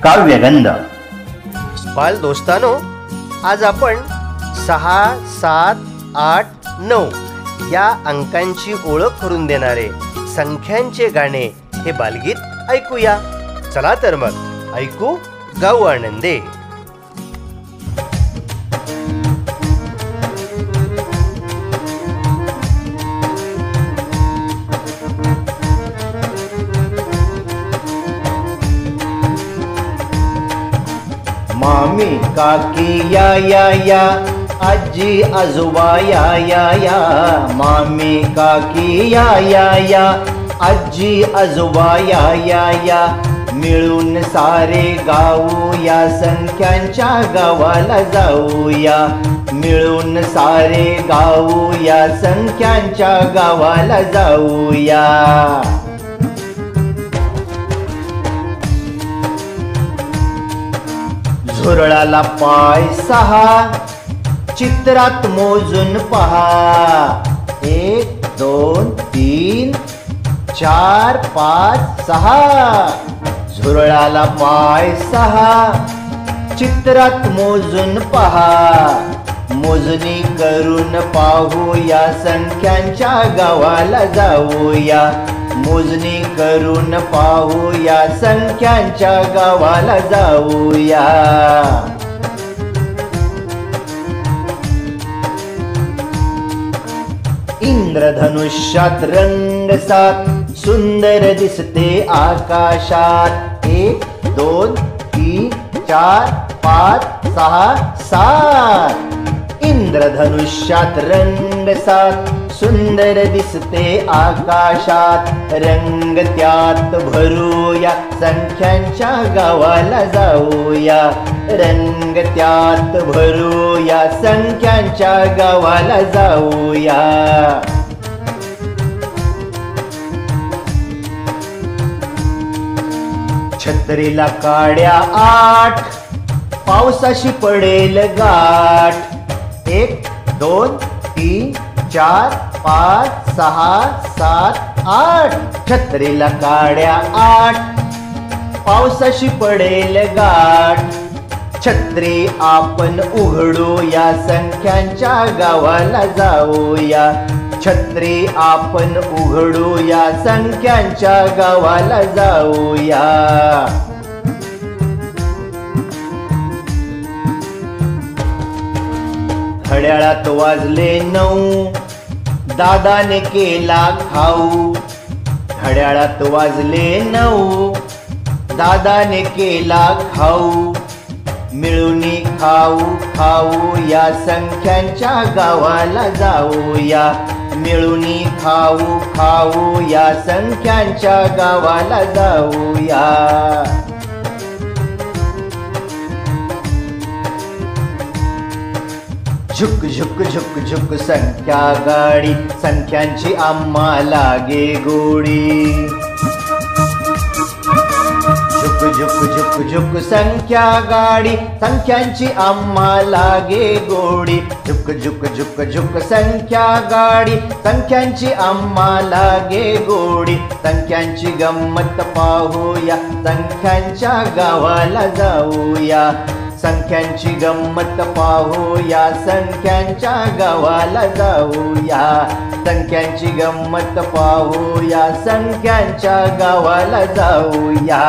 काव्यगंध. बाल दोस्तानो, आज आपण 6, 7, 8, 9 या अंकांची ओळख करून देणारे संख्यांचे गाणे हे बालगीत ऐकूया. चला तर मग ऐकू गाऊ आनंदे. मामी काकी या या या, आजी आजोबा या या या. मामी काकी या या या, आजी आजोबा या या या. मिळून सारे गाऊया, संख्यांच्या गावाला जाऊया. मिळून सारे गाऊया, संख्यांच्या गावाला जाऊया. झुरळाला पाय 6, चित्रात मोजून पहा. 1, 2, 3, 4, 5, 6. झुरळाला पाय 6, चित्रात मोजून पहा. मोजणी करून पाहूया, संख्यांच्या गावाला जाऊया. मोजणी करून पाहूया, संख्यांच्या गावाला जाऊया. इंद्रधनुष्यात रंग 7, सुंदर दिसते आकाशात. 1, 2, 3, 4, 5, 6, 7. इंद्रधनुष्यात रंग 7, सुंदर दिसते आकाशात. रंग त्यात भरूया, संख्यांच्या गावाला जाऊया. रंग त्यात भरूया, संख्यांच्या गावाला जाऊया. छत्रीला काड्या 8, पावसाशी पडेल गाठ. 1, 2, 3, 4, 5, 6, 7, 8. छत्रीला काड्या 8, पावसाशी पडेल गाठ. छत्री आपण उघडूया, संख्यांच्या गावाला जाऊया. छत्री आपण उघडूया, संख्यांच्या गावाला जाऊया. घड्याळात वाजले 9, दादाने केला खाऊ. घड्याळात वाजले 9, दादाने केला खाऊ. मिळूनी खाऊ खाऊ या, संख्यांच्या गावाला जाऊया. मिळूनी खाऊ खाऊ या, संख्यांच्या गावाला जाऊया. झुक झुक झुक झुक संख्या गाडी, संख्यांची आम्हा लागे गोडी. झुक झुक झुक झुक संख्या गाडी, संख्यांची आम्हा लागे गोडी. झुक झुक झुक झुक संख्या गाडी, संख्यांची आम्हा लागे गोडी. संख्यांची गंमत पाहूया, संख्यांच्या गावाला जाऊया. संख्यांची गंमत पाहूया, संख्यांच्या गावाला जाऊया. संख्यांची गंमत पाहूया, संख्यांच्या गावाला जाऊया.